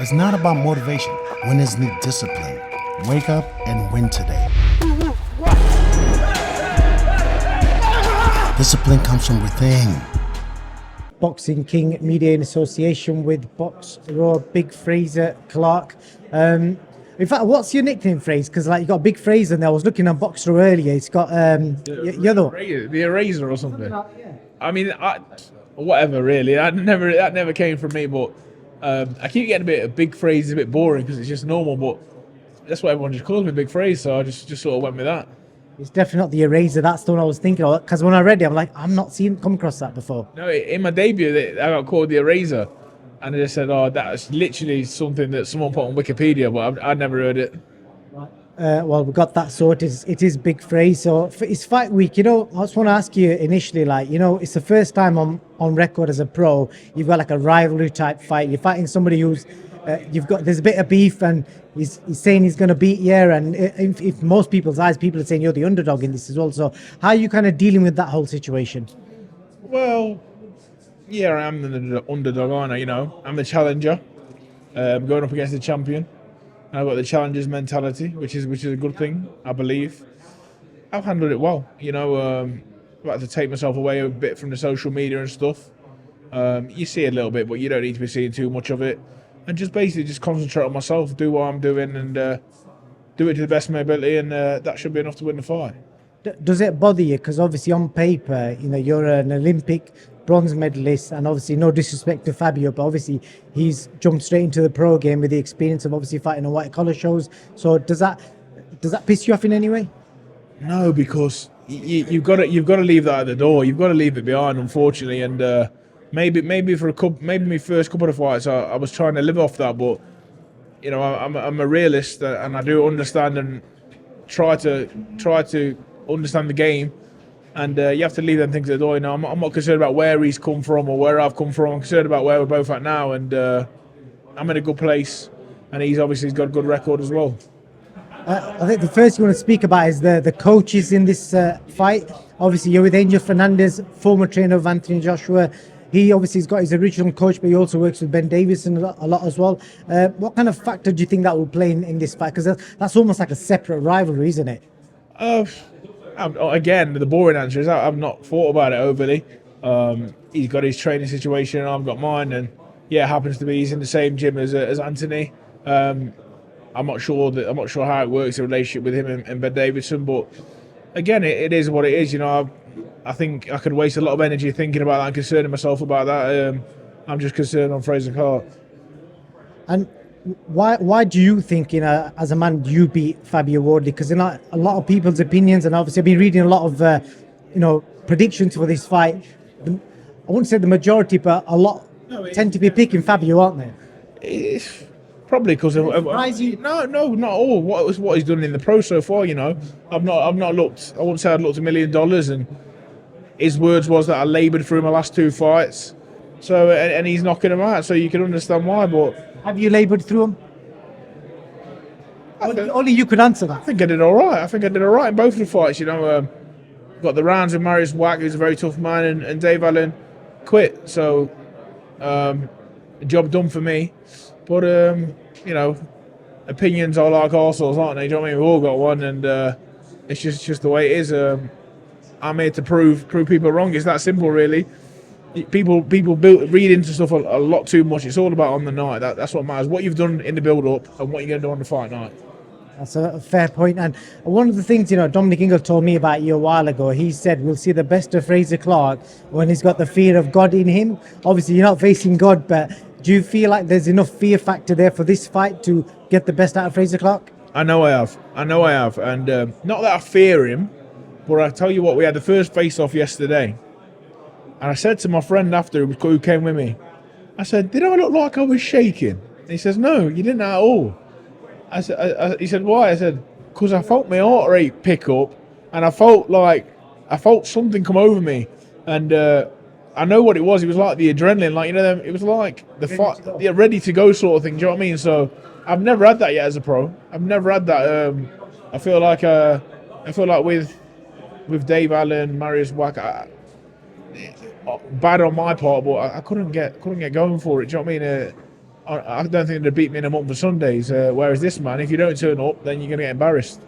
It's not about motivation. Winners need discipline. Wake up and win today. Discipline comes from within. Boxing King Media in association with Box Raw, Big Frazer, Clarke. In fact, what's your nickname, Fraser? Because like you got Big Frazer, and I was looking on Box Raw earlier. It's got the other one. The eraser or something. I mean, whatever really. That never came from me. But I keep getting a big phrase, a bit boring because it's just normal. But that's what everyone just calls me, Big Phrase. So I just sort of went with that. It's definitely not the eraser. That's the one I was thinking of. Because when I read it, I'm like, I'm not come across that before. No, in my debut, I got called the eraser, and I just said, "Oh, that's literally something that someone put on Wikipedia," but I'd never heard it. Well, we got that sorted. It is Big Phrase. So it's fight week. I just want to ask you initially, it's the first time on record as a pro. You've got like a rivalry type fight. You're fighting somebody who's there's a bit of beef, and he's saying he's going to beat you. And if most people's eyes, people are saying you're the underdog in this as well. So how are you kind of dealing with that whole situation? Well, yeah, I am the underdog, aren't I? I'm the challenger. I'm going up against the champion. I've got the challenger's mentality, which is a good thing, I believe. I've handled it well. I've had to take myself away a bit from the social media and stuff. You see a little bit, but you don't need to be seeing too much of it. And just basically just concentrate on myself, do what I'm doing, and do it to the best of my ability, and that should be enough to win the fight. Does it bother you? Because obviously on paper, you're an Olympic bronze medalist, and obviously no disrespect to Fabio, but obviously he's jumped straight into the pro game with the experience of obviously fighting on white collar shows. So does that piss you off in any way? No, because you've got to leave that at the door. You've got to leave it behind, unfortunately. And maybe my first couple of fights, I was trying to live off that, but I'm a realist, and I do understand and try to understand the game. And you have to leave them things at the door. I'm not concerned about where he's come from or where I've come from. I'm concerned about where we're both at now, and I'm in a good place. And he's got a good record as well. I think the first you want to speak about is the coaches in this fight. Obviously, you're with Angel Fernandez, former trainer of Anthony Joshua. He obviously has got his original coach, but he also works with Ben Davison a lot as well. What kind of factor do you think that will play in this fight? Because that's almost like a separate rivalry, isn't it? Again, the boring answer is I've not thought about it overly. He's got his training situation, and I've got mine, and yeah, it happens to be he's in the same gym as Anthony. I'm not sure how it works, the relationship with him and Ben Davison, but again, it is what it is. I think I could waste a lot of energy thinking about that and concerning myself about that. I'm just concerned on Frazer Clarke. And why do you think, as a man, you beat Fabio Wardley? Because in a lot of people's opinions, and obviously I've been reading a lot of predictions for this fight. I wouldn't say the majority, but a lot tend to be picking Fabio, aren't they? It's probably because of no, not all. What he's done in the pro so far, I've not looked. I wouldn't say I'd looked $1 million, and his words was that I laboured through my last two fights. So and he's knocking them out, so you can understand why. But have you laboured through them? Only you could answer that. I think I did all right. In both of the fights. Got the rounds with Marius Wack, who's a very tough man, and Dave Allen quit. So job done for me. But opinions are like arseholes, aren't they? Do you know what I mean? We've all got one, and it's just the way it is. I'm here to prove people wrong. It's that simple, really. People read into stuff a lot too much. It's all about on the night. That's what matters. What you've done in the build-up and what you're going to do on the fight night. That's a fair point. And one of the things, Dominic Engle told me about you a while ago, he said we'll see the best of Frazer Clarke when he's got the fear of God in him. Obviously, you're not facing God, but do you feel like there's enough fear factor there for this fight to get the best out of Frazer Clarke? I know I have. And not that I fear him, but I tell you what, we had the first face-off yesterday. And I said to my friend after, who came with me, I said, did I look like I was shaking? And he says, no, you didn't at all. He said, why? I said, because I felt my heart rate pick up, and I felt something come over me. And I know what it was. It was like the adrenaline, it was like the fight, ready to go sort of thing. Do you know what I mean? So I've never had that yet as a pro. I've never had that. I feel like with Dave Allen, Marius Wack, bad on my part, but I couldn't get going for it. Do you know what I mean? I don't think they'd beat me in a month for Sundays. Whereas this man, if you don't turn up, then you're going to get embarrassed.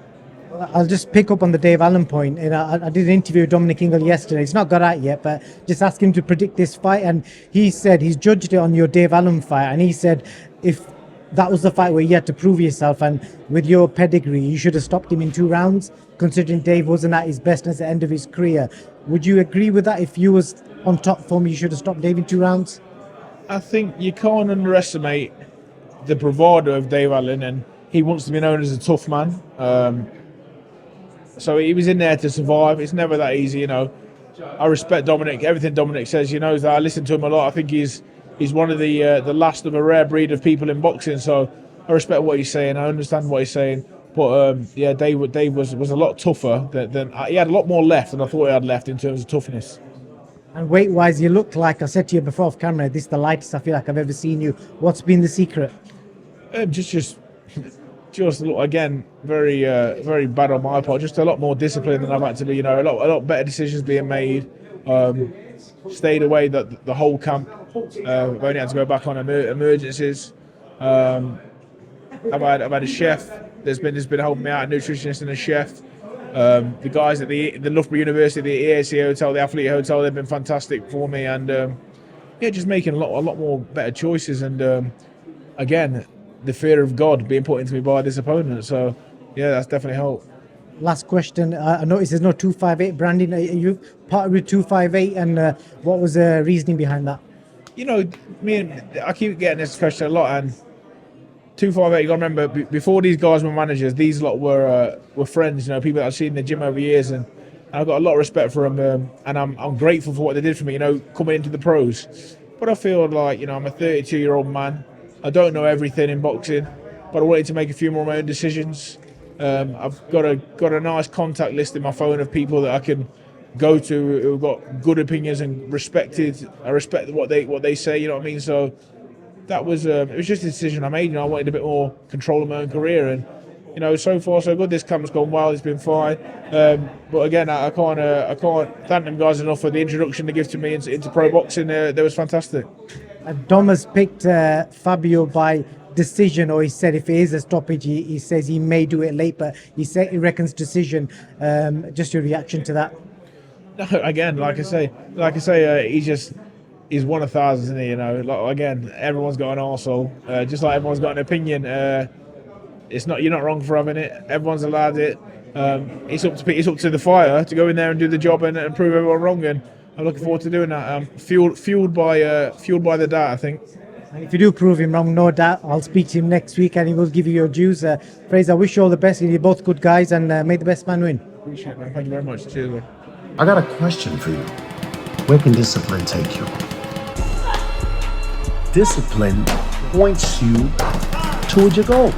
I'll just pick up on the Dave Allen point. And I did an interview with Dominic Engle yesterday. It's not got out yet, but just asked him to predict this fight. And he said he's judged it on your Dave Allen fight. And he said if that was the fight where you had to prove yourself, and with your pedigree, you should have stopped him in 2 rounds, considering Dave wasn't at his best at the end of his career. Would you agree with that? If you was on top form, you should have stopped Dave in 2 rounds? I think you can't underestimate the bravado of Dave Allen, and he wants to be known as a tough man. So he was in there to survive. It's never that easy, you know. I respect Dominic. Everything Dominic says, he knows that. I listen to him a lot. I think he's one of the last of a rare breed of people in boxing. So I respect what he's saying. I understand what he's saying. But yeah, Dave was a lot tougher than he had a lot more left than I thought he had left in terms of toughness. And weight-wise, you look like, I said to you before off camera, this is the lightest I feel like I've ever seen you. What's been the secret? Just again, very bad on my part. Just a lot more discipline than I've had to be. You know, a lot better decisions being made. Stayed away the whole camp. I've only had to go back on emergencies. I've had a chef. There's been helping me out, a nutritionist and a chef. The guys at the Loughborough University, the EAC Hotel, the Athlete Hotel, they've been fantastic for me, and yeah, just making a lot more better choices. And again, the fear of God being put into me by this opponent. So yeah, that's definitely helped. Last question. I noticed there's no 258 branding. Are you partnered with 258, and what was the reasoning behind that? You know, I keep getting this question a lot, and 258. You got to remember, before these guys were managers, these lot were friends. You know, people that I've seen in the gym over years, and I've got a lot of respect for them, and I'm grateful for what they did for me. You know, coming into the pros. But I feel like, you know, I'm a 32-year-old man. I don't know everything in boxing, but I wanted to make a few more of my own decisions. I've got a nice contact list in my phone of people that I can go to who've got good opinions and respected. I respect what they say. You know what I mean? So that was it was just a decision I made. You know, I wanted a bit more control of my own career, and you know, so far so good. This camp's gone well. It's been fine. But again, I can't thank them guys enough for the introduction they give to me into pro boxing. That was fantastic. Dom has picked Fabio by decision, or he said if it is a stoppage, he says he may do it late, but he reckons decision. Just your reaction to that? No, again, like I say, he's one of thousands, isn't he? You know, like, again, everyone's got an arsehole, just like everyone's got an opinion. You're not wrong for having it. Everyone's allowed it. It's up to the fighter to go in there and do the job and prove everyone wrong. And I'm looking forward to doing that. Fueled by the doubt, I think. And if you do prove him wrong, no doubt, I'll speak to him next week and he will give you your dues. Frazer, I wish you all the best. You're both good guys, and may the best man win. Appreciate it, man. Thank you very much. Cheers, man. I got a question for you. Where can discipline take you? Discipline points you toward your goals.